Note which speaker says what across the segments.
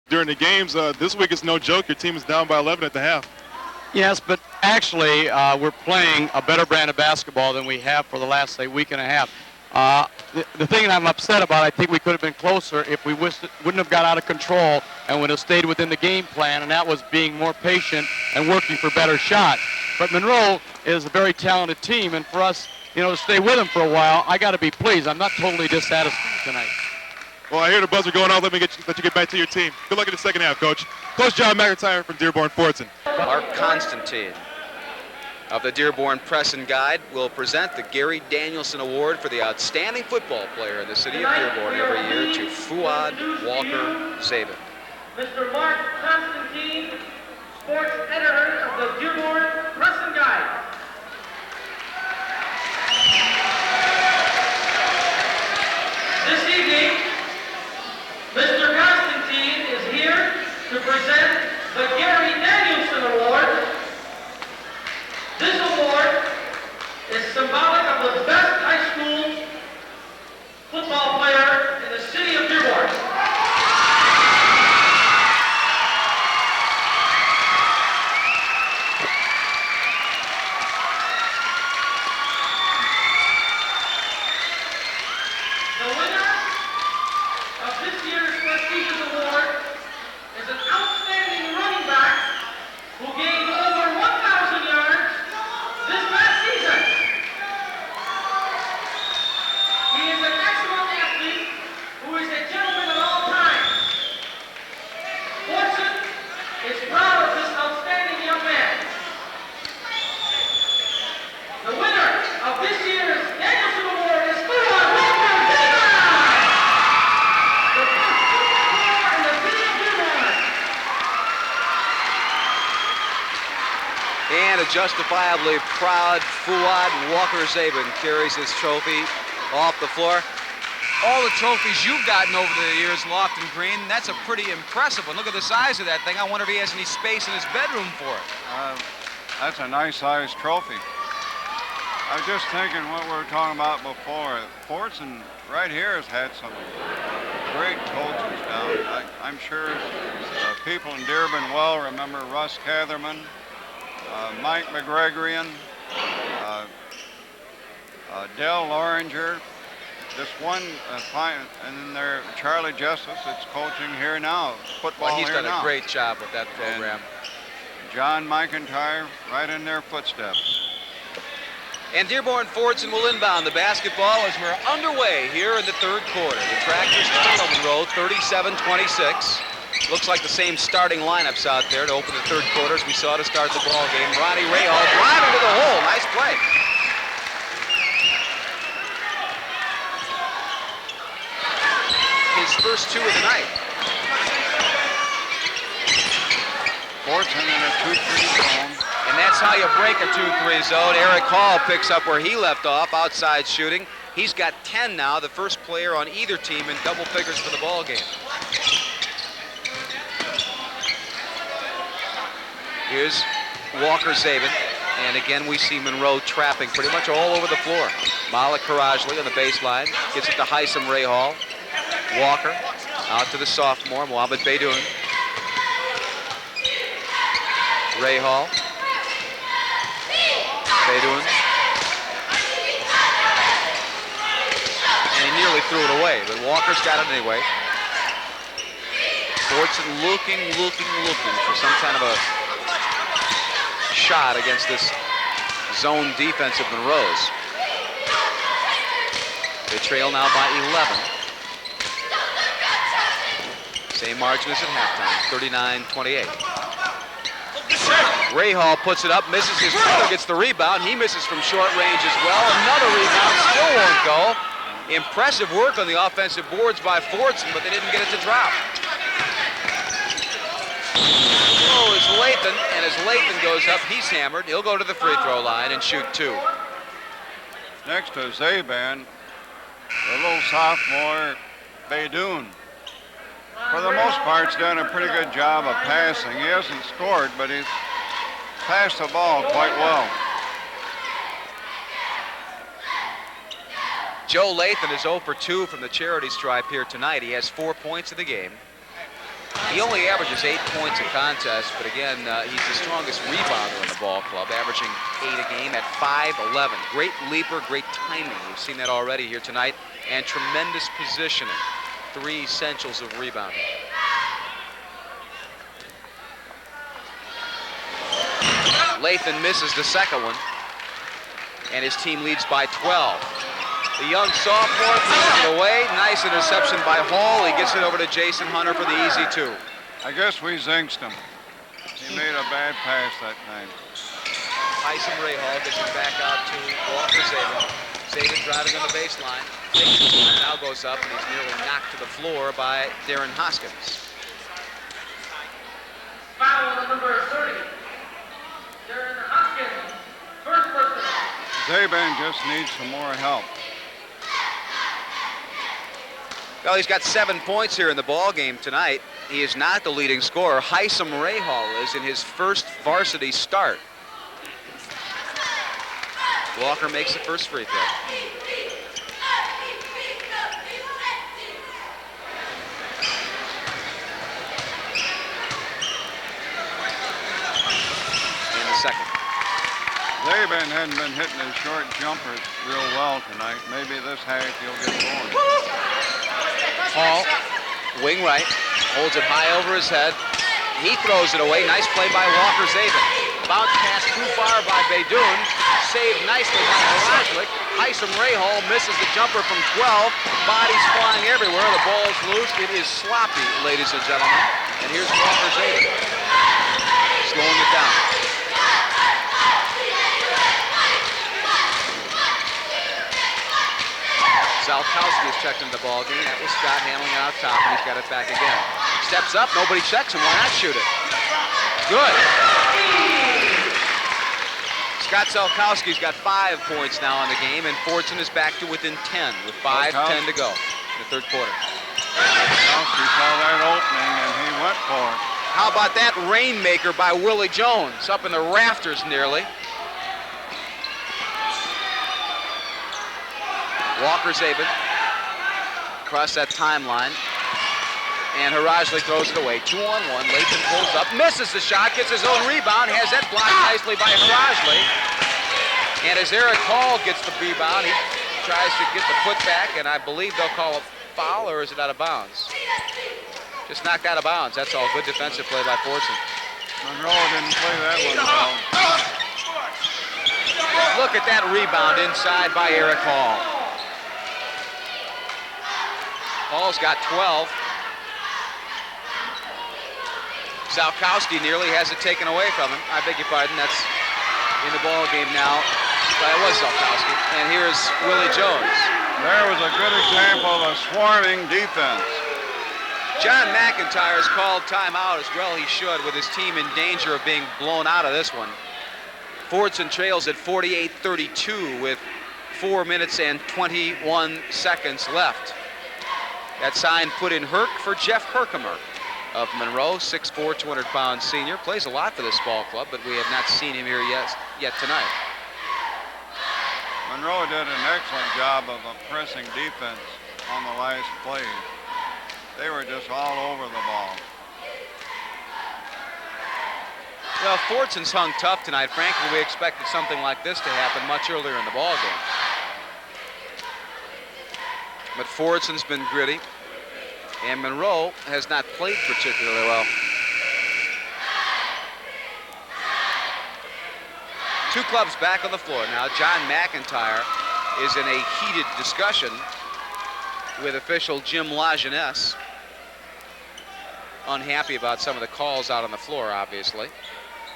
Speaker 1: during the games. This week it's no joke. Your team is down by 11 at the half.
Speaker 2: Yes, but actually we're playing a better brand of basketball than we have for the last, say, week and a half. The thing I'm upset about, I think we could have been closer if we wouldn't have got out of control and would have stayed within the game plan, and that was being more patient and working for better shots. But Monroe is a very talented team, and for us, to stay with them for a while, I got to be pleased. I'm not totally dissatisfied tonight.
Speaker 1: Well, I hear the buzzer going off. Let you get back to your team. Good luck in the second half, Coach. Coach John McIntyre from Dearborn Fordson.
Speaker 3: Mark Constantine of the Dearborn Press and Guide will present the Gary Danielson Award for the outstanding football player in the city of Dearborn every year to Fuad Walker Zabin.
Speaker 4: Mr. Mark Constantine, sports editor of the Dearborn Press and Guide. This evening, Mr. Constantine is here to present the Gary Danielson Award. This award is symbolic of the best high school football player in the city of Dearborn. The winner of this year's prestigious award is an outstanding running back who gained over 1,000 yards this past season. He is an excellent athlete who is a gentleman at all times. Fordson is proud of this outstanding young man. The winner of this year's Danielson Award is Fuad Walker Zabin, the best football player in the city of Dearborn.
Speaker 3: And a justifiably proud Fuad Walker Zabin carries his trophy off the floor.
Speaker 5: All the trophies you've gotten over the years, Lofton Green, that's a pretty impressive one. Look at the size of that thing. I wonder if he has any space in his bedroom for it.
Speaker 6: That's a nice size trophy. I was just thinking what we were talking about before. Fordson right here has had some great coaches down. I'm sure people in Dearborn well remember Russ Catherman, Mike McGregorian, Dell Loringer. This one, and then there Charlie Justice that's coaching here now, football
Speaker 3: Well, he's
Speaker 6: here
Speaker 3: done
Speaker 6: now.
Speaker 3: a great job with that program.
Speaker 6: And John McIntyre right in their footsteps.
Speaker 3: And Dearborn Fordson will inbound the basketball as we're underway here in the third quarter. The Tractors trail Monroe 37-26. Looks like the same starting lineups out there to open the third quarter as we saw to start the ball game. Ronnie Rahal driving to the hole. Nice play. His first two of the night.
Speaker 6: Fordson in a 2-3 zone.
Speaker 3: And that's how you break a 2-3 zone. Eric Hall picks up where he left off, outside shooting. He's got 10 now, the first player on either team in double figures for the ball game. Here's Walker Zabin. And again, we see Monroe trapping pretty much all over the floor. Malik Karajli on the baseline. Gets it to Hisam Rahal. Walker out to the sophomore, Mohamed Beydoun. Rahal. Beydoun. And he nearly threw it away, but Walker's got it anyway. Fordson looking for some kind of a shot against this zone defense of Monroe's. They trail now by 11. Same margin as at halftime, 39-28. Rahal puts it up, misses his brother, gets the rebound. He misses from short range as well. Another rebound, still won't go. Impressive work on the offensive boards by Fordson, but they didn't get it to drop. Oh, is Lathan, and as Lathan goes up, he's hammered. He'll go to the free throw line and shoot two.
Speaker 6: Next to Zabin, the little sophomore Beydoun. For the most part, he's done a pretty good job of passing. He hasn't scored, but he's passed the ball quite well.
Speaker 3: Joe Lathan is 0 for 2 from the charity stripe here tonight. He has 4 points in the game. He only averages 8 points a contest, but again, he's the strongest rebounder in the ball club, averaging 8 a game at 5'11". Great leaper, great timing. We've seen that already here tonight, and tremendous positioning. 3 essentials of rebounding. Lathan misses the second one, and his team leads by 12. The young sophomore throws it away. Nice interception by Hall. He gets it over to Jason Hunter for the easy 2.
Speaker 6: I guess we zinced him. He made a bad pass that time.
Speaker 3: Tyson Rahal gets it back out to Walker Zabin. Zabin driving on the baseline. Takes it, now goes up, and he's nearly knocked to the floor by Darren Hoskins.
Speaker 4: Foul on number 30. Darren Hoskins, first person.
Speaker 6: Zabin just needs some more help.
Speaker 3: Well, he's got 7 points here in the ball game tonight. He is not the leading scorer. Hisam Rahal is in his first varsity start. Walker makes the first free throw. In the second.
Speaker 6: Zabin hadn't been hitting his short jumpers real well tonight. Maybe this half he'll get going.
Speaker 3: Hall, wing right, holds it high over his head. He throws it away. Nice play by Walker Zabin. Bounce pass too far by Beydoun. Saved nicely by Harajlik. Hisam Rahal misses the jumper from 12. Bodies flying everywhere. The ball's loose. It is sloppy, ladies and gentlemen. And here's Walker Zabin. Slowing it down. Zalkowski is checked into the ball game. That was Scott handling it out top, and he's got it back again. Steps up, nobody checks him. Why not shoot it? Good. Scott Zalkowski's got 5 points now in the game, and Fordson is back to within 10 with 5:10 to go in the third quarter.
Speaker 6: Zalkowski saw that opening, and he went for it.
Speaker 3: How about that rainmaker by Willie Jones up in the rafters nearly? Walker Zabin across that timeline, and Harajlik throws it away. 2-on-1. Lathan pulls up, misses the shot, gets his own rebound, has that blocked nicely by Harajlik. And as Eric Hall gets the rebound, he tries to get the putback, and I believe they'll call a foul, or is it out of bounds? Just knocked out of bounds. That's all. Good defensive play by Fordson.
Speaker 6: Monroe didn't play that one well.
Speaker 3: Look at that rebound inside by Eric Hall. Hall's got 12. Zalkowski nearly has it taken away from him. I beg your pardon, that's in the ball game now. But it was Zalkowski. And here's Willie Jones.
Speaker 6: There was a good example of a swarming defense.
Speaker 3: John McIntyre's called timeout as well. He should, with his team in danger of being blown out of this one. Fordson trails at 48-32 with 4 minutes and 21 seconds left. That sign put in Herc for Jeff Herkimer of Monroe, 6'4", 200-pound senior. Plays a lot for this ball club, but we have not seen him here yet tonight.
Speaker 6: Monroe did an excellent job of a pressing defense on the last play. They were just all over the ball.
Speaker 3: Well, Fordson's hung tough tonight. Frankly, we expected something like this to happen much earlier in the ball game. But Fordson's been gritty, and Monroe has not played particularly well. Two clubs back on the floor now. John McIntyre is in a heated discussion with official Jim Lajeunesse. Unhappy about some of the calls out on the floor, obviously,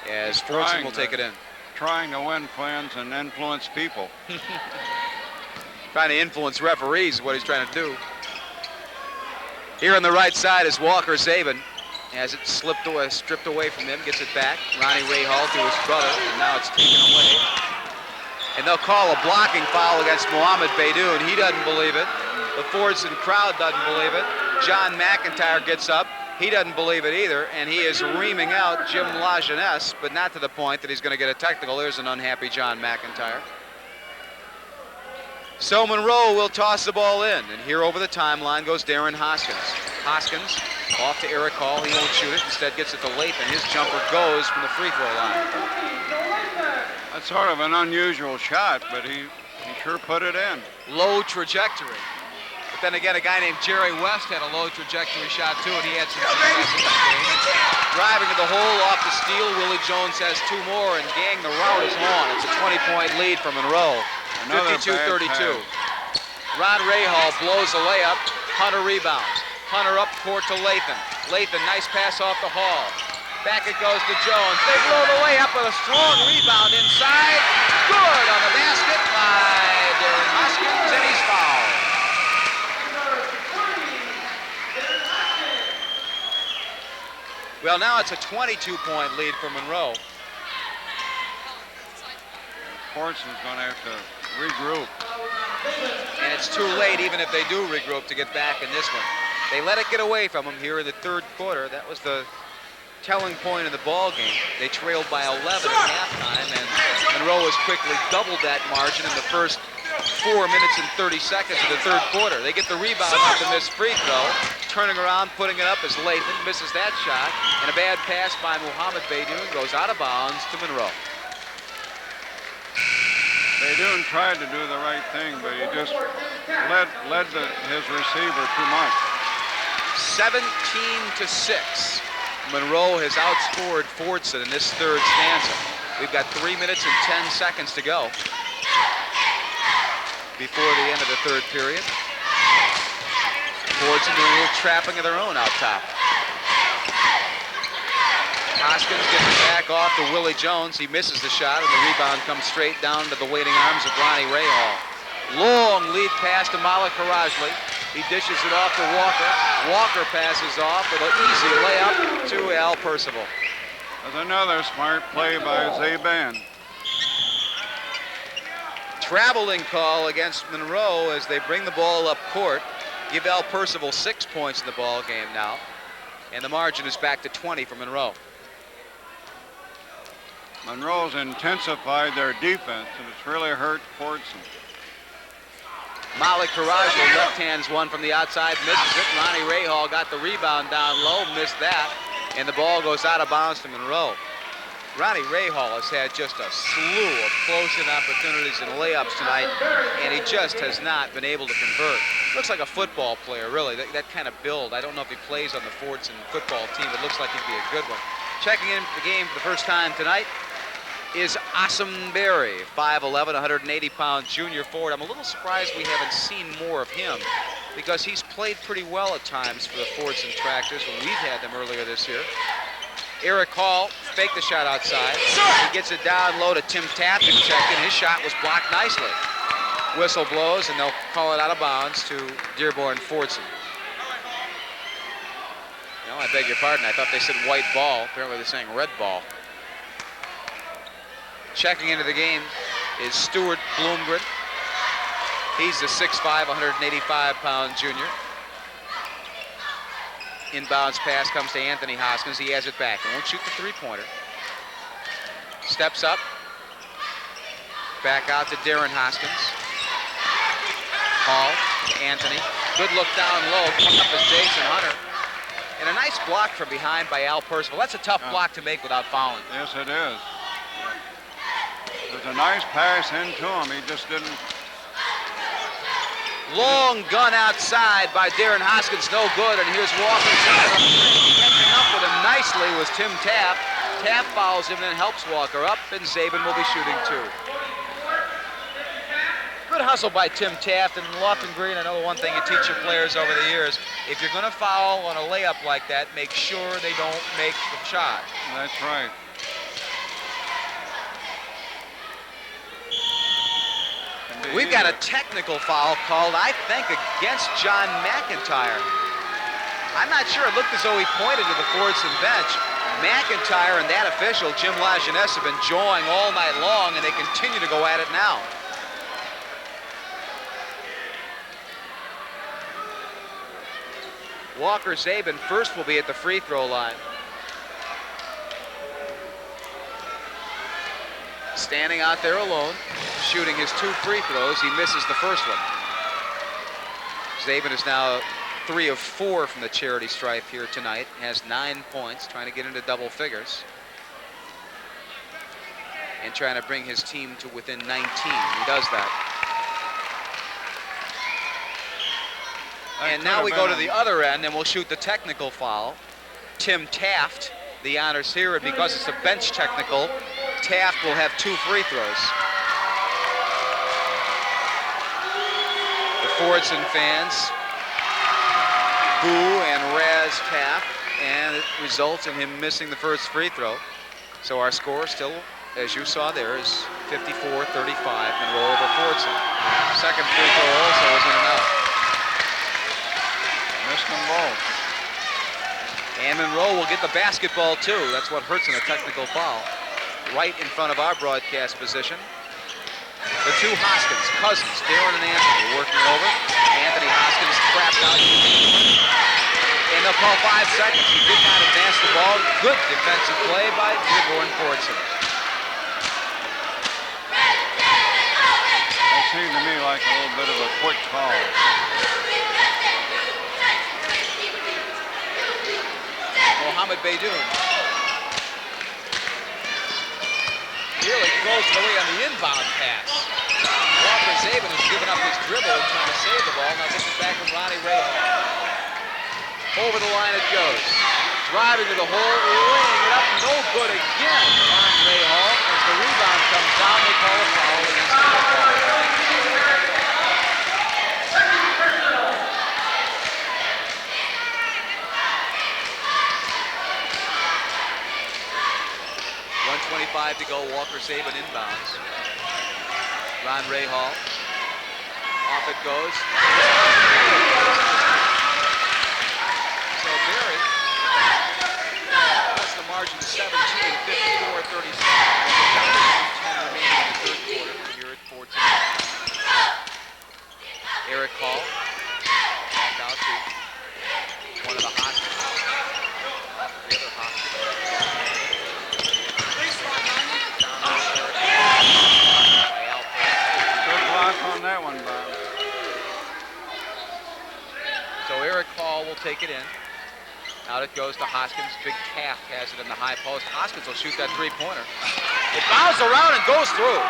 Speaker 3: as Fordson will take it in.
Speaker 6: Trying to win friends and influence people.
Speaker 3: Trying to influence referees is what he's trying to do. Here on the right side is Walker Zabin. Has it stripped away from him, gets it back. Ronnie Rahal to his brother, and now it's taken away. And they'll call a blocking foul against Mohamed Beydoun. He doesn't believe it. The Fordson crowd doesn't believe it. John McIntyre gets up. He doesn't believe it either, and he is reaming out Jim Lajeunesse, but not to the point that he's going to get a technical. There's an unhappy John McIntyre. So Monroe will toss the ball in, and here over the timeline goes Darren Hoskins. Hoskins Off to Eric Hall. He won't shoot it. Instead gets it to Lathan. His jumper goes from the free throw line.
Speaker 6: That's sort of an unusual shot, but he sure put it in.
Speaker 5: Low trajectory. But then again, a guy named Jerry West had a low trajectory shot too, and he had some success in this game.
Speaker 3: Driving to the hole off the steal. Willie Jones has 2 more, and gang, the rout is on. It's a 20-point lead for Monroe. 52-32. Ron Rahal blows a layup. Hunter rebounds. Hunter up court to Lathan. Lathan, nice pass off the Hall. Back it goes to Jones. They blow the layup with a strong rebound inside. Good on the basket by Darren Hoskins, and he's fouled. Well, now it's a 22-point lead for Monroe.
Speaker 6: Fortson's going to have to regroup.
Speaker 3: And it's too late, even if they do regroup, to get back in this one. They let it get away from them here in the third quarter. That was the telling point in the ball game. They trailed by 11 at halftime, and Monroe has quickly doubled that margin in the first 4 minutes and 30 seconds of the third quarter. They get the rebound off the missed free throw. Turning around, putting it up as Lathan misses that shot, and a bad pass by Muhammad Beydoun goes out of bounds to Monroe.
Speaker 6: Beydoun tried to do the right thing, but he just led his receiver too much.
Speaker 3: 17-6. Monroe has outscored Fordson in this third stanza. We've got 3 minutes and 10 seconds to go before the end of the third period. Fordson doing a little trapping of their own out top. Hoskins gets it back off to Willie Jones. He misses the shot, and the rebound comes straight down to the waiting arms of Ronnie Rahal. Long lead pass to Malik Harajli. He dishes it off to Walker. Walker passes off with an easy layup to Al Percival.
Speaker 6: There's another smart play by Zaban.
Speaker 3: Traveling call against Monroe as they bring the ball up court. Give Al Percival 6 points in the ball game now. And the margin is back to 20 for Monroe.
Speaker 6: Monroe's intensified their defense, and it's really hurt Fordson.
Speaker 3: Malik Harajli left hands one from the outside, misses it. Ronnie Rahal got the rebound down low, missed that, and the ball goes out of bounds to Monroe. Ronnie Rahal has had just a slew of close-in opportunities and layups tonight, and he just has not been able to convert. Looks like a football player, really, that kind of build. I don't know if he plays on the Fordson football team. It looks like he'd be a good one. Checking in for the game for the first time tonight is Asim Berry, 5'11", 180-pound junior forward. I'm a little surprised we haven't seen more of him because he's played pretty well at times for the Fordson Tractors when we've had them earlier this year. Eric Hall faked the shot outside. He gets it down low to Tim Taft and checked in. His shot was blocked nicely. Whistle blows, and they'll call it out of bounds to Dearborn Fordson. No, I beg your pardon. I thought they said white ball. Apparently they're saying red ball. Checking into the game is Stuart Bloomgren. He's the 6'5", 185-pound junior. Inbounds pass comes to Anthony Hoskins. He has it back and won't shoot the three-pointer. Steps up. Back out to Darren Hoskins. Hall to Anthony. Good look down low. Coming up is Jason Hunter. And a nice block from behind by Al Percival. That's a tough block to make without fouling.
Speaker 6: Yes, it is. There's a nice pass into him. He just didn't.
Speaker 3: Long gun outside by Darren Hoskins, no good, and here's Walker. Catching up with him nicely was Tim Taft. Taft fouls him, then helps Walker up, and Zabin will be shooting two. Good hustle by Tim Taft, and Lofton Green, I know the one thing you teach your players over the years, if you're going to foul on a layup like that, make sure they don't make the shot.
Speaker 6: That's right.
Speaker 3: We've got a technical foul called, I think, against John McIntyre. I'm not sure. It looked as though he pointed to the Fordson bench. McIntyre and that official, Jim Lajeunesse, have been jawing all night long, and they continue to go at it now. Walker Zabin first will be at the free throw line. Standing out there alone, shooting his two free throws. He misses the first one. Zabin is now 3 of 4 from the charity stripe here tonight. Has 9 points, trying to get into double figures. And trying to bring his team to within 19. He does that. And now we go to the other end, and we'll shoot the technical foul. Tim Taft, the honors here, and because it's a bench technical, Taft will have 2 free throws. The Fordson fans boo and razz Taft, and it results in him missing the first free throw. So our score still, as you saw there, is 54-35, Monroe over Fordson. Second free throw also isn't enough.
Speaker 6: Missed them both.
Speaker 3: And Monroe will get the basketball too. That's what hurts in a technical foul. Right in front of our broadcast position. The 2 Hoskins, Cousins, Darren and Anthony working over. Anthony Hoskins trapped out. And they'll call 5 seconds. He did not advance the ball. Good defensive play by Dearborn Fordson.
Speaker 6: That seemed to me like a little bit of a quick call.
Speaker 3: Mohamed Beydoun. Nearly throws it away on the inbound pass. Walker Zabin has given up his dribble and trying to save the ball. Now gets it back from Ronnie Rahal. Over the line it goes. Driving to the hole, laying it up, no good again. Ron Rahal, as the rebound comes down, they call a foul against the football. .25 to go, Walker Zabin inbounds. Ron Rahal. Off it goes. So Barry puts the margin to 17, 54-37. 10 remaining in the third quarter here at Fordson. Eric Hall. Back out to one of the Hoskins. The other Hoskins.
Speaker 6: On that one, Bob.
Speaker 3: So Eric Hall will take it in. Out it goes to Hoskins. Big Calf has it in the high post. Hoskins will shoot that 3-pointer. It bounces around and goes through.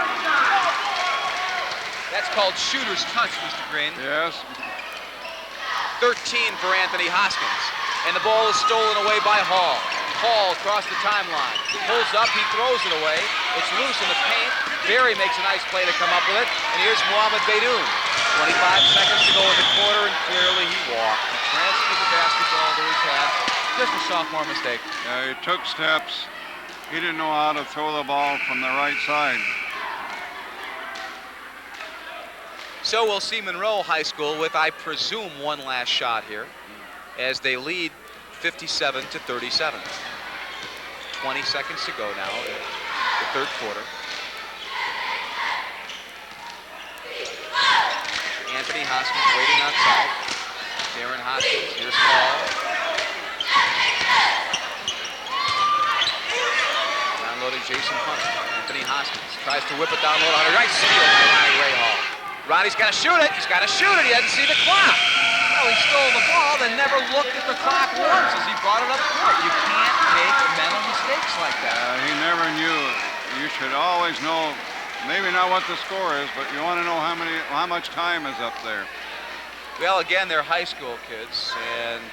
Speaker 3: That's called shooter's touch, Mr. Green.
Speaker 6: Yes.
Speaker 3: 13 for Anthony Hoskins. And the ball is stolen away by Hall. Hall across the timeline. Pulls up, he throws it away. It's loose in the paint. Barry makes a nice play to come up with it. And here's Mohamed Beydoun. 25 seconds to go in the quarter, and clearly he walked. He transferred the basketball to his hand. Just a sophomore mistake.
Speaker 6: Yeah, he took steps. He didn't know how to throw the ball from the right side.
Speaker 3: So we'll see Monroe High School with, I presume, one last shot here as they lead 57-37. 20 seconds to go now in the third quarter. Anthony Hoskins waiting outside. Darren Hoskins, here's Paul. Downloading Jason Hunter. Anthony Hoskins tries to whip it down low on a right steal by Ronnie Rahal. Ronnie's got to shoot it. He's got to shoot it. He doesn't see the clock. Well, he stole the ball, then never looked at the clock once as he brought it up court. You can't make mental mistakes like that.
Speaker 6: He never knew. You should always know, maybe not what the score is, but you want to know how much time is up there.
Speaker 3: Well, again, they're high school kids, and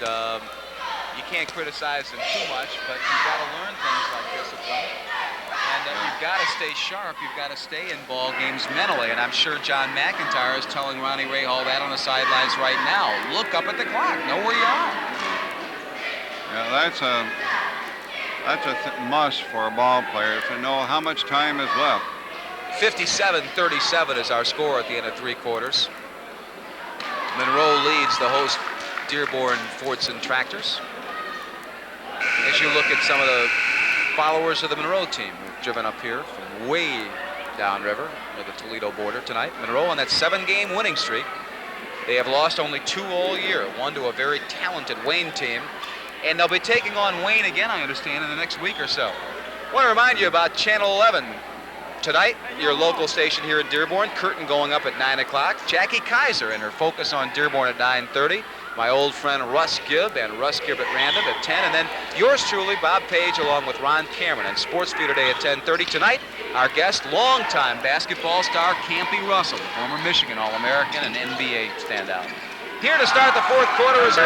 Speaker 3: you can't criticize them too much, but you've got to learn things like discipline. And you've got to stay sharp. You've got to stay in ball games mentally. And I'm sure John McIntyre is telling Ronnie Rahal that on the sidelines right now. Look up at the clock. Know where you are.
Speaker 6: Yeah, that's a must for a ball player to know how much time is left.
Speaker 3: 57-37 is our score at the end of three quarters. Monroe leads the host Dearborn Fordson Tractors. As you look at some of the followers of the Monroe team who've driven up here from way downriver near the Toledo border tonight. Monroe on that 7-game winning streak. They have lost only 2 all year, one to a very talented Wayne team. And they'll be taking on Wayne again, I understand, in the next week or so. I want to remind you about Channel 11. Tonight, your local station here in Dearborn, curtain going up at 9 o'clock. Jackie Kaiser and her focus on Dearborn at 9:30. my old friend Russ Gibb and Russ Gibb at Random at 10. And then yours truly, Bob Page, along with Ron Cameron. And Sports View today at 10:30. Tonight, our guest, longtime basketball star Campy Russell, former Michigan All-American and NBA standout. Here to start the fourth quarter is